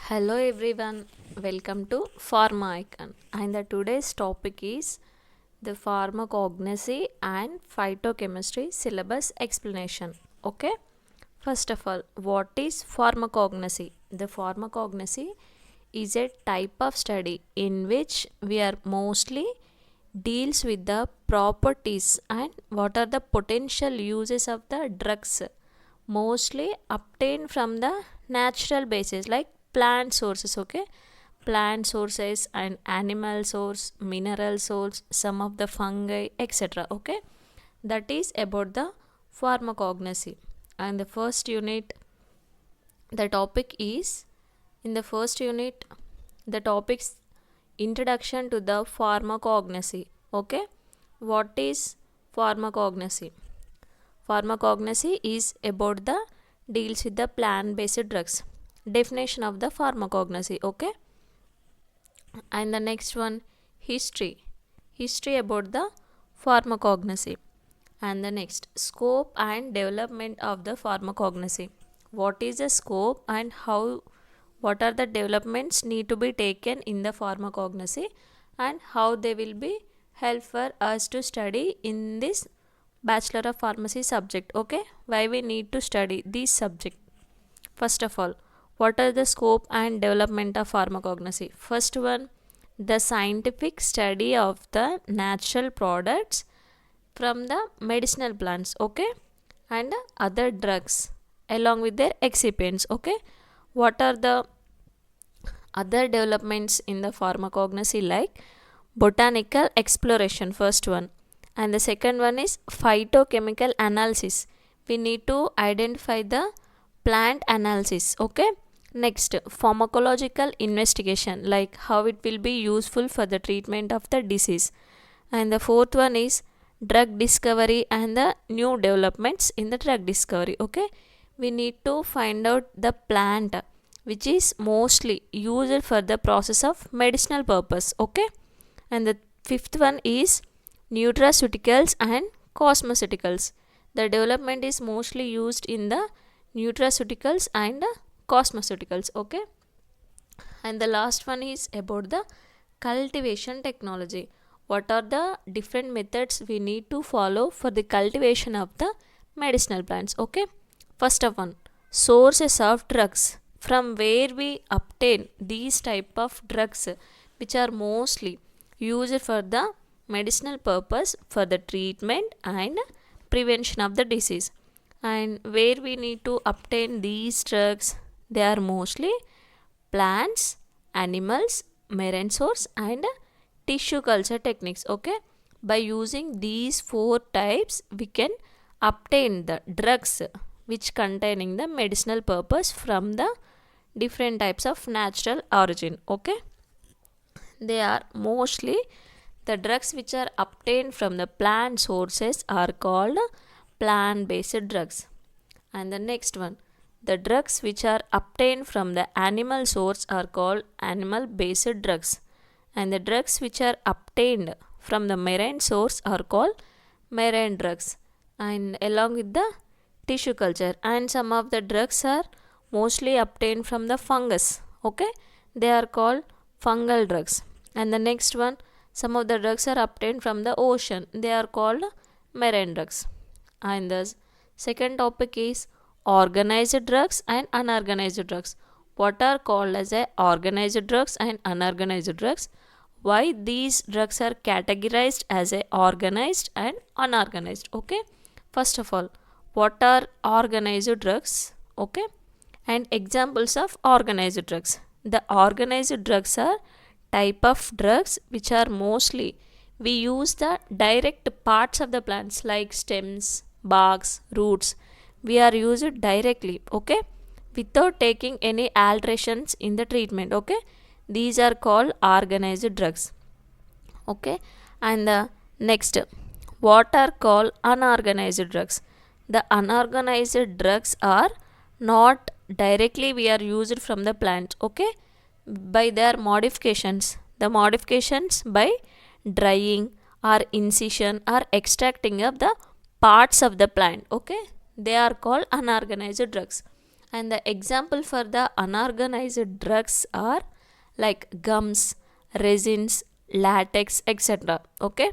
Hello everyone, welcome to Pharma Icon. And the today's topic is the Pharmacognosy and Phytochemistry syllabus explanation. Okay, first of all, what is Pharmacognosy? The Pharmacognosy is a type of study in which we are mostly deals with the properties and what are the potential uses of the drugs mostly obtained from the natural basis like plant sources. Okay, plant sources and animal source, mineral source, some of the fungi, etc. Okay, that is about the pharmacognosy. And the first unit, the topic is in the first unit, the topic's introduction to the pharmacognosy. Okay, what is pharmacognosy? Pharmacognosy is about the deals with the plant-based drugs. Definition of the pharmacognosy. Okay, and the next one, history about the pharmacognosy. And the next, scope and development of the pharmacognosy. What is the scope and what are the developments need to be taken in the pharmacognosy and how they will be help for us to study in this Bachelor of Pharmacy subject. Okay, why we need to study this subject? First of all, what are the scope and development of pharmacognosy? First one, the scientific study of the natural products from the medicinal plants. Okay, and other drugs along with their excipients. Okay, what are the other developments in the pharmacognosy? Like botanical exploration, first one, and the second one is phytochemical analysis. We need to identify the plant analysis. Okay, next, pharmacological investigation, like how it will be useful for the treatment of the disease. And the fourth one is drug discovery and the new developments in the drug discovery. Okay, we need to find out the plant which is mostly used for the process of medicinal purpose. Okay, and the fifth one is nutraceuticals and cosmeceuticals. The development is mostly used in the nutraceuticals and cosmeceuticals. Okay, and the last one is about the cultivation technology. What are the different methods we need to follow for the cultivation of the medicinal plants? Okay, first of one, sources of drugs, from where we obtain these type of drugs which are mostly used for the medicinal purpose for the treatment and prevention of the disease. And where we need to obtain these drugs, they are mostly plants, animals, marine source and tissue culture techniques. Okay, by using these four types we can obtain the drugs which containing the medicinal purpose from the different types of natural origin. Okay, they are mostly the drugs which are obtained from the plant sources are called plant-based drugs. And the next one, the drugs which are obtained from the animal source are called animal-based drugs. And the drugs which are obtained from the marine source are called marine drugs. And along with the tissue culture, and some of the drugs are mostly obtained from the fungus. Okay, they are called fungal drugs. And the next one, some of the drugs are obtained from the ocean, they are called marine drugs. And the second topic is organized drugs and unorganized drugs. What are called as organized drugs and unorganized drugs? Why these drugs are categorized as organized and unorganized? Okay, first of all, what are organized drugs? Okay, and examples of organized drugs. The organized drugs are type of drugs which are mostly we use the direct parts of the plants like stems, barks, roots. We are used directly. Okay, without taking any alterations in the treatment. Okay, these are called organized drugs. Okay, and the next, what are called unorganized drugs? The unorganized drugs are not directly we are used from the plant. Okay, by their modifications, the modifications by drying or incision or extracting of the parts of the plant. Okay, they are called unorganized drugs. And the example for the unorganized drugs are like gums, resins, latex, etc. Okay.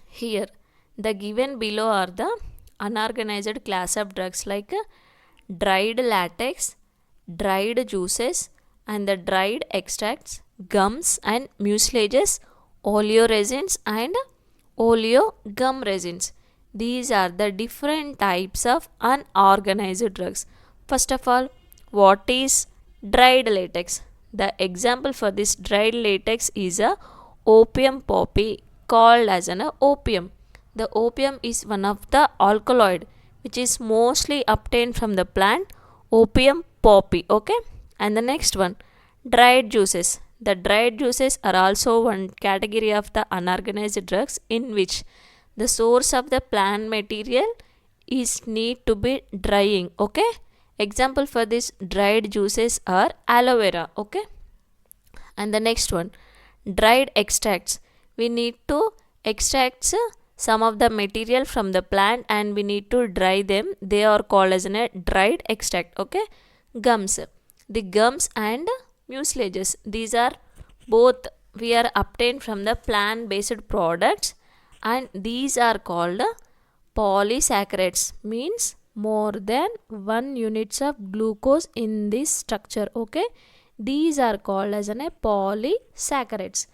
Here, the given below are the unorganized class of drugs like dried latex, dried juices, and the dried extracts, gums and mucilages, oleoresins and oleogum resins. These are the different types of unorganized drugs. First of all, what is dried latex? The example for this dried latex is a opium poppy, called as an opium. The opium is one of the alkaloid which is mostly obtained from the plant opium poppy. Okay. And the next one, dried juices. The dried juices are also one category of the unorganized drugs in which the source of the plant material is need to be drying. Okay. Example for this dried juices are aloe vera. Okay. And the next one, dried extracts. We need to extract some of the material from the plant and we need to dry them. They are called as a dried extract. Okay. Gums. The gums and mucilages, these are both we are obtained from the plant based products and these are called polysaccharides, means more than 1 units of glucose in this structure. Okay. These are called as a polysaccharides.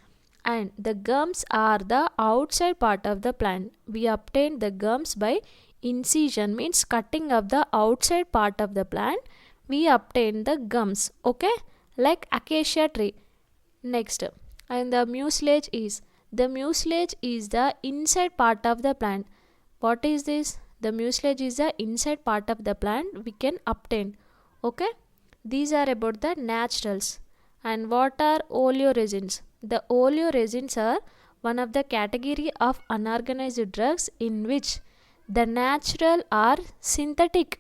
And the gums are the outside part of the plant. We obtain the gums by incision, means cutting of the outside part of the plant. We obtain the gums. Okay. Like acacia tree. Next, and the mucilage is the inside part of the plant. What is this? The mucilage is the inside part of the plant we can obtain. Okay. These are about the naturals. And what are oleoresins? The oleoresins are one of the category of unorganized drugs in which the natural or synthetic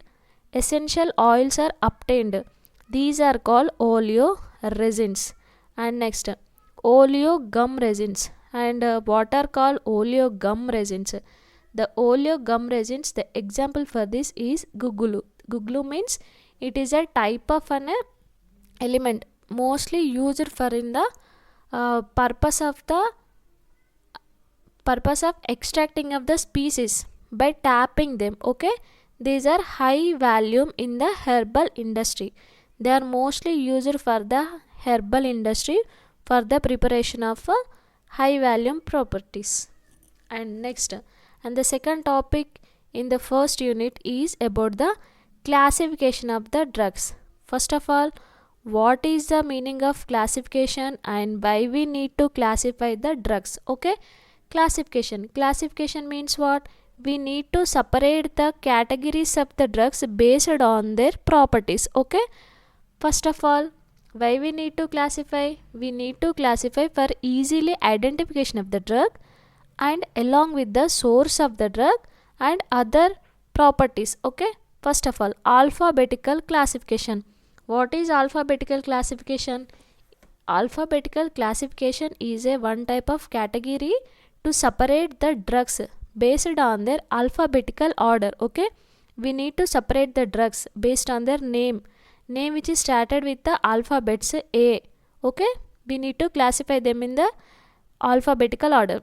essential oils are obtained. These are called oleoresins. And next, oleogum resins. And what are called oleogum resins? The oleogum resins, the example for this is gugulu. Gugulu means it is a type of an element mostly used for in the purpose of extracting of the species by tapping them. Okay. These are high volume in the herbal industry. They are mostly used for the herbal industry for the preparation of high volume properties. And next, and the second topic in the first unit is about the classification of the drugs. First of all, what is the meaning of classification and why we need to classify the drugs? Okay. Classification means what? We need to separate the categories of the drugs based on their properties. Okay. First of all, why we need to classify? We need to classify for easily identification of the drug and along with the source of the drug and other properties. Okay. First of all, alphabetical classification. What is alphabetical classification? Alphabetical classification is a one type of category to separate the drugs based on their alphabetical order. Okay. We need to separate the drugs based on their name which is started with the alphabets A. Okay. We need to classify them in the alphabetical order.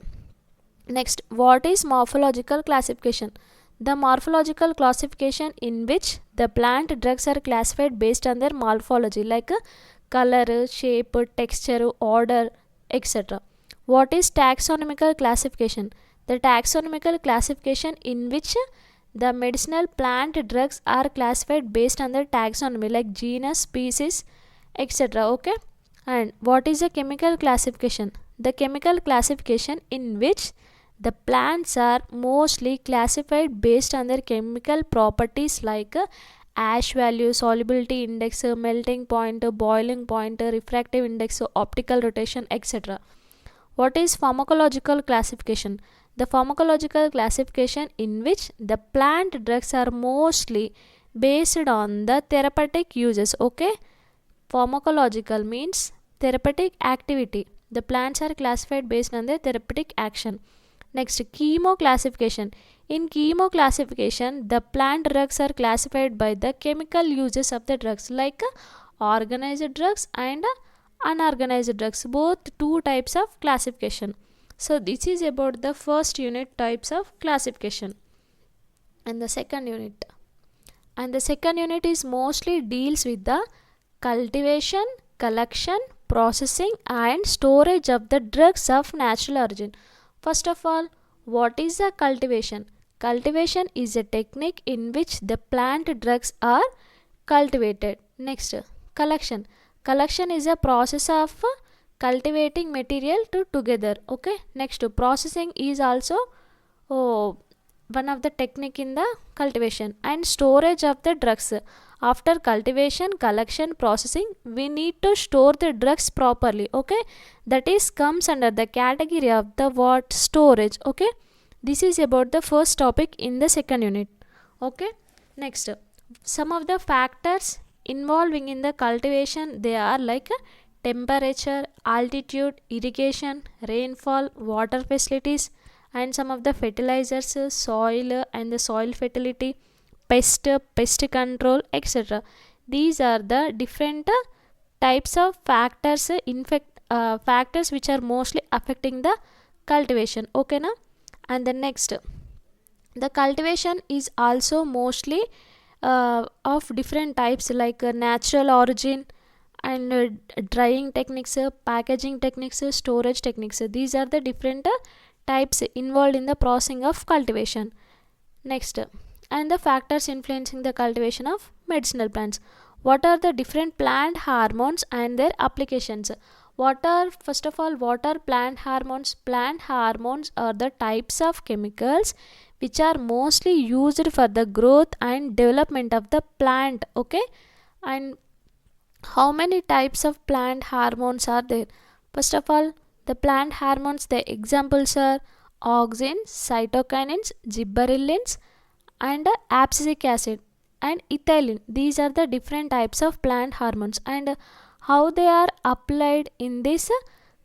Next, what is morphological classification? The morphological classification in which the plant drugs are classified based on their morphology like color, shape, texture, order, etc. What is taxonomical classification? The taxonomical classification in which the medicinal plant drugs are classified based on their taxonomy like genus, species, etc. Okay. And what is the chemical classification? The chemical classification in which the plants are mostly classified based on their chemical properties like ash value, solubility index, melting point, boiling point, refractive index, optical rotation, etc. What is pharmacological classification? The pharmacological classification in which the plant drugs are mostly based on the therapeutic uses. Okay. Pharmacological means therapeutic activity. The plants are classified based on their therapeutic action. Next, chemo classification In chemo classification, the plant drugs are classified by the chemical uses of the drugs, like organized drugs and unorganized drugs, both two types of classification. So this is about the first unit, types of classification. And the second unit is mostly deals with the cultivation, collection, processing and storage of the drugs of natural origin. First of all, what is the cultivation? Cultivation is a technique in which the plant drugs are cultivated. Next, collection. Collection is a process of cultivating material together. Okay. Next, processing is also one of the technique in the cultivation. And storage of the drugs. After cultivation, collection, processing, we need to store the drugs properly. Okay, that is comes under the category of the what? Storage. Okay, this is about the first topic in the second unit. Okay, next, some of the factors involving in the cultivation, they are like temperature, altitude, irrigation, rainfall, water facilities, and some of the fertilizers, soil and the soil fertility, pest control, etc. These are the different types of factors, factors which are mostly affecting the cultivation. Okay na? And the next, the cultivation is also mostly of different types, like natural origin and drying techniques, packaging techniques, storage techniques. These are the different types involved in the processing of cultivation. Next, and the factors influencing the cultivation of medicinal plants. What are the different plant hormones and their applications? First of all, what are plant hormones? Plant hormones are the types of chemicals which are mostly used for the growth and development of the plant. Okay, and how many types of plant hormones are there? First of all, the plant hormones, the examples are auxins, cytokinins, gibberellins, and abscisic acid and ethylene. These are the different types of plant hormones, and how they are applied in this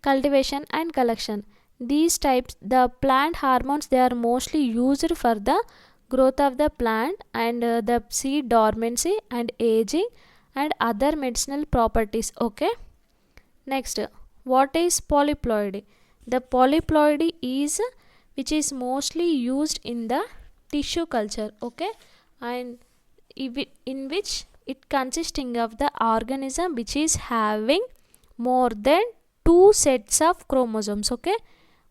cultivation and collection. These types, the plant hormones, they are mostly used for the growth of the plant and the seed dormancy and aging and other medicinal properties. Okay, next, what is polyploidy? The polyploidy is which is mostly used in the tissue culture. Okay, and in which it consisting of the organism which is having more than two sets of chromosomes. Okay,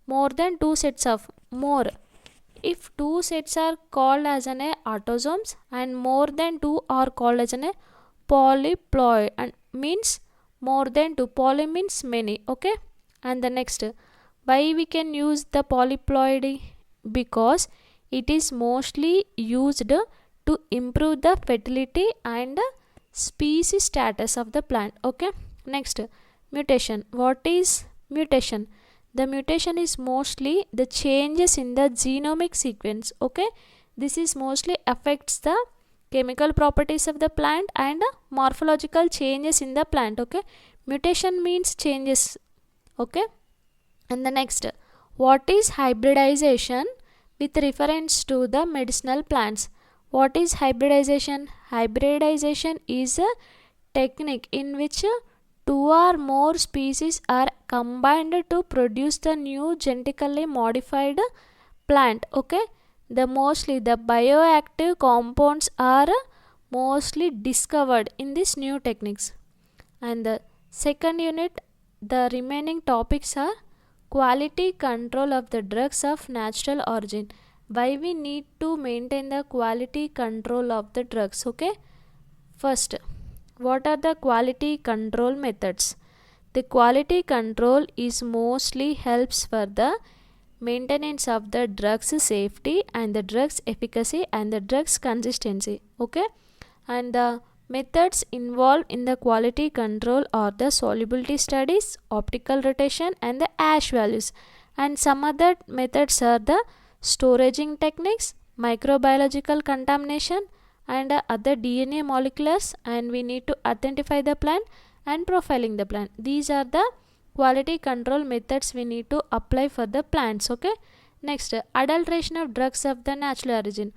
more than two sets of more. If two sets are called as an autosomes and more than two are called as an polyploid, and means more than two. Poly means many. Okay, and the next, why we can use the polyploidy? Because it is mostly used to improve the fertility and species status of the plant. Okay, next, mutation. What is mutation? The mutation is mostly the changes in the genomic sequence. Okay, this is mostly affects the chemical properties of the plant and morphological changes in the plant. Okay, mutation means changes. Okay, and the next, what is hybridization with reference to the medicinal plants? What is hybridization? Hybridization is a technique in which two or more species are combined to produce the new genetically modified plant. Okay, the mostly the bioactive compounds are mostly discovered in these new techniques. And the second unit, the remaining topics are quality control of the drugs of natural origin. Why we need to maintain the quality control of the drugs? Okay, first, what are the quality control methods? The quality control is mostly helps for the maintenance of the drugs safety and the drugs efficacy and the drugs consistency. Okay, and the methods involved in the quality control are the solubility studies, optical rotation and the ash values, and some other methods are the storaging techniques, microbiological contamination and other DNA moleculars, and we need to identify the plant and profiling the plant. These are the quality control methods we need to apply for the plants. Okay, Next, adulteration of drugs of the natural origin.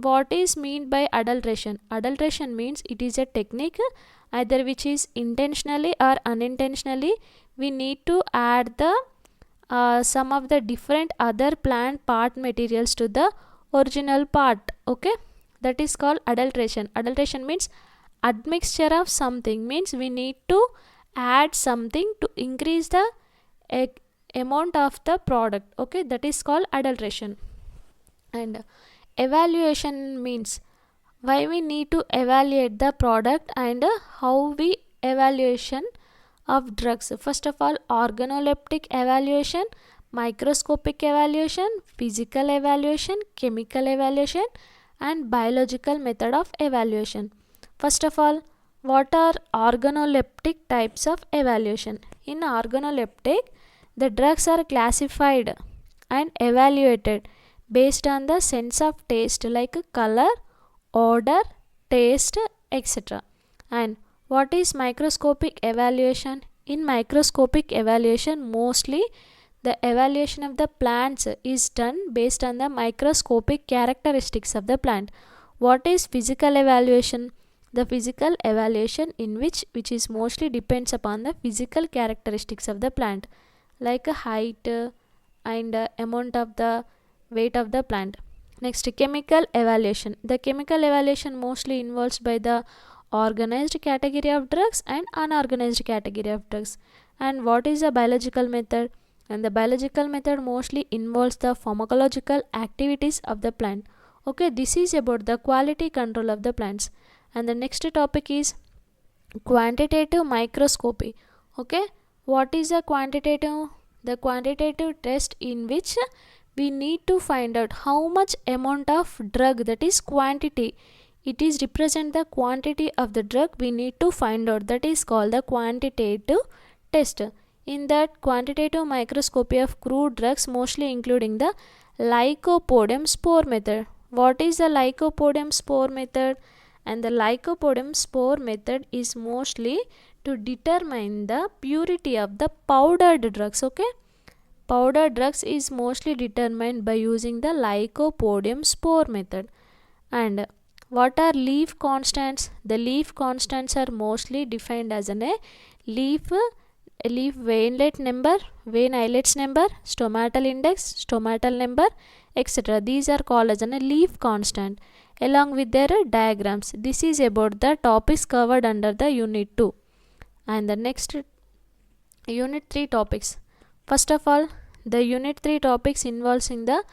What is meant by adulteration? Adulteration means it is a technique either which is intentionally or unintentionally we need to add the some of the different other plant part materials to the original part. Okay, that is called adulteration. Adulteration means admixture of something, means we need to add something to increase the amount of the product. Okay, that is called adulteration. And evaluation means why we need to evaluate the product and how we evaluation of drugs. First of all, organoleptic evaluation, microscopic evaluation, physical evaluation, chemical evaluation, and biological method of evaluation. First of all, what are organoleptic types of evaluation? In organoleptic, the drugs are classified and evaluated based on the sense of taste like color, odor, taste, etc. And what is microscopic evaluation? In microscopic evaluation, mostly the evaluation of the plants is done based on the microscopic characteristics of the plant. What is physical evaluation? The physical evaluation in which is mostly depends upon the physical characteristics of the plant like height and amount of the weight of the plant. Next, chemical evaluation. The chemical evaluation mostly involves by the organized category of drugs and unorganized category of drugs. And what is the biological method? And the biological method mostly involves the pharmacological activities of the plant. Okay, this is about the quality control of the plants. And the next topic is quantitative microscopy. Okay, what is a quantitative? The quantitative test in which we need to find out how much amount of drug, that is quantity, it is represent the quantity of the drug we need to find out, that is called the quantitative test. In that quantitative microscopy of crude drugs mostly including the Lycopodium spore method. What is the Lycopodium spore method? And the Lycopodium spore method is mostly to determine the purity of the powdered drugs. Okay, powdered drugs is mostly determined by using the Lycopodium spore method. And what are leaf constants? The leaf constants are mostly defined as a leaf veinlet number, vein islets number, stomatal index, stomatal number, etc. These are called as a leaf constant along with their diagrams. This is about the topics covered under the unit 2. And the next unit 3 topics. First of all, the unit 3 topics involves in the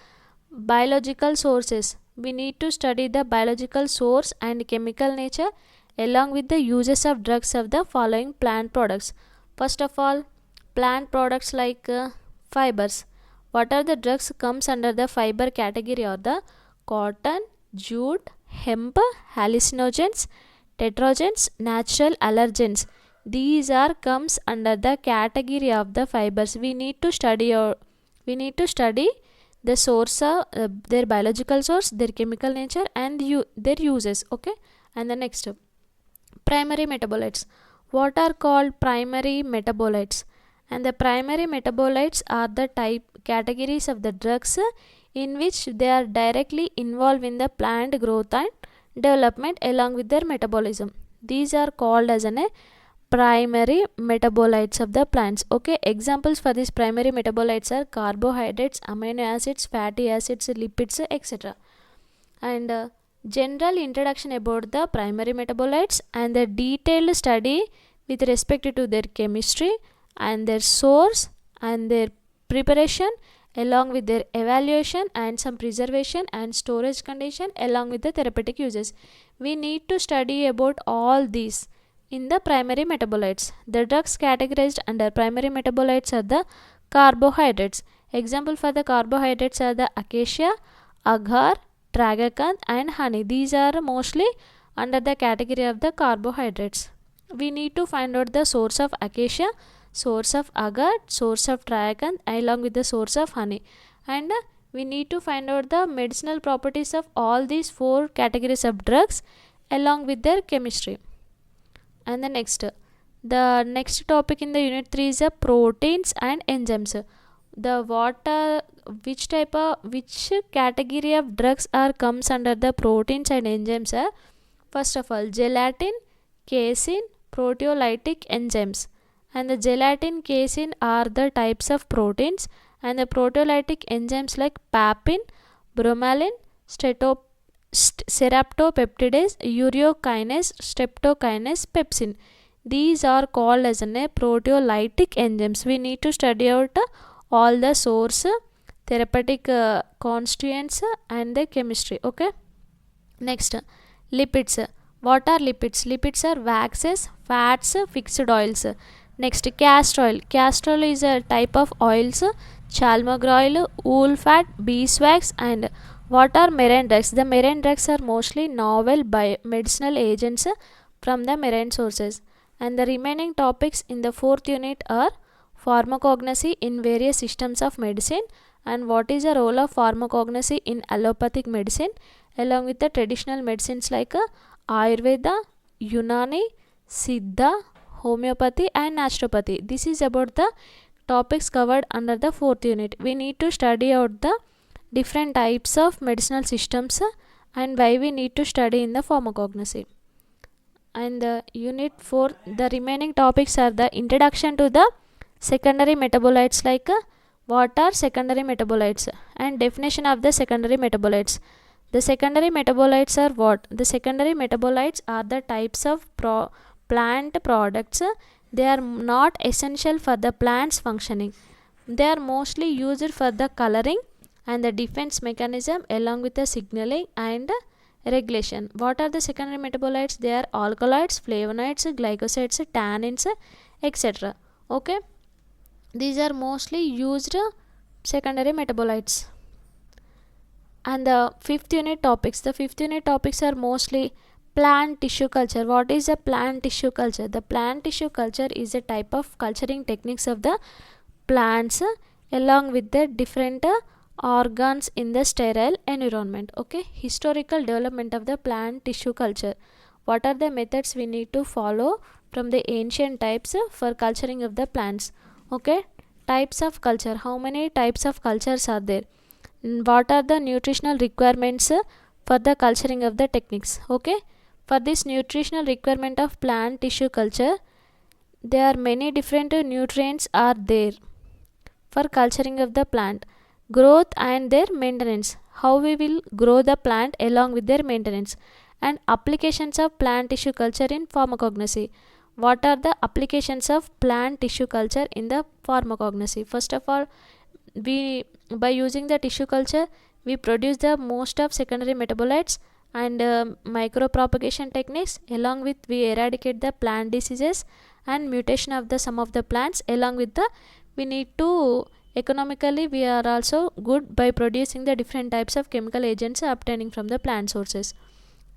biological sources. We need to study the biological source and chemical nature along with the uses of drugs of the following plant products. First of all, plant products like fibers. What are the drugs comes under the fiber category are the cotton, jute, hemp, hallucinogens, tetrogens, natural allergens. These are comes under the category of the fibers. We need to study the source of their biological source, their chemical nature, and their uses. Okay, and the next, primary metabolites. What are called primary metabolites? And the primary metabolites are the type categories of the drugs in which they are directly involved in the plant growth and development along with their metabolism. These are called as a primary metabolites of the plants. Okay, examples for these primary metabolites are carbohydrates, amino acids, fatty acids, lipids, etc. And general introduction about the primary metabolites and the detailed study with respect to their chemistry and their source and their preparation along with their evaluation and some preservation and storage condition along with the therapeutic uses. We need to study about all these in the primary metabolites. The drugs categorized under primary metabolites are the carbohydrates. Example for the carbohydrates are the acacia, agar, tragacanth and honey. These are mostly under the category of the carbohydrates. We need to find out the source of acacia, source of agar, source of tragacanth along with the source of honey. And we need to find out the medicinal properties of all these 4 categories of drugs along with their chemistry. And the next topic in the unit 3 is the proteins and enzymes. The what which category of drugs are comes under the proteins and enzymes are, first of all, gelatin, casein, proteolytic enzymes. And the gelatin, casein are the types of proteins, and the proteolytic enzymes like papain, bromelain, seraptopeptidase, ureokinase, streptokinase, pepsin. These are called as proteolytic enzymes. We need to study out all the source, therapeutic constituents, and the chemistry. Okay. Next, lipids. What are lipids? Lipids are waxes, fats, fixed oils. Next, castor oil. Castor oil is a type of oils. Chalmog oil, wool fat, beeswax, and what are marine drugs? The marine drugs are mostly novel medicinal agents from the marine sources. And the remaining topics in the fourth unit are pharmacognosy in various systems of medicine, and what is the role of pharmacognosy in allopathic medicine, along with the traditional medicines like Ayurveda, Unani, Siddha, homeopathy, and naturopathy. This is about the topics covered under the fourth unit. We need to study out the different types of medicinal systems and why we need to study in the pharmacognosy. And the unit 4, the remaining topics are the introduction to the secondary metabolites, like what are secondary metabolites and definition of the secondary metabolites. The secondary metabolites are what? The secondary metabolites are the types of plant products. They are not essential for the plant's functioning. They are mostly used for the coloring and the defense mechanism, along with the signaling and regulation. What are the secondary metabolites? They are alkaloids, flavonoids, glycosides, tannins, etc. Okay, these are mostly used secondary metabolites. And the fifth unit topics. The fifth unit topics are mostly plant tissue culture. What is a plant tissue culture? The plant tissue culture is a type of culturing techniques of the plants along with the different organs in the sterile environment. Okay, historical development of the plant tissue culture. What are the methods we need to follow from the ancient types for culturing of the plants? Okay, types of culture. How many types of cultures are there? What are the nutritional requirements for the culturing of the techniques? Okay, for this nutritional requirement of plant tissue culture, there are many different nutrients are there for culturing of the plant. Growth and their maintenance. How we will grow the plant along with their maintenance. And applications of plant tissue culture in pharmacognosy. What are the applications of plant tissue culture in the pharmacognosy? First of all, by using the tissue culture, we produce the most of secondary metabolites and micropropagation techniques, along with we eradicate the plant diseases and mutation of the some of the plants, along with the we need to economically we are also good by producing the different types of chemical agents obtaining from the plant sources.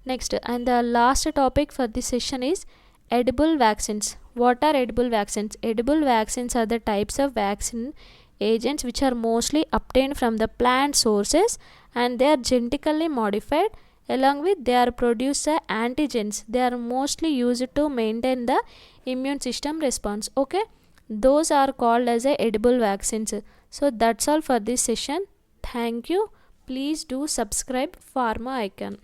Next, and the last topic for this session is edible vaccines. What are edible vaccines? Edible vaccines are the types of vaccine agents which are mostly obtained from the plant sources, and they are genetically modified, along with they are produced antigens. They are mostly used to maintain the immune system response. Okay, those are called as edible vaccines. So that's all for this session. Thank you. Please do subscribe Pharma Icon.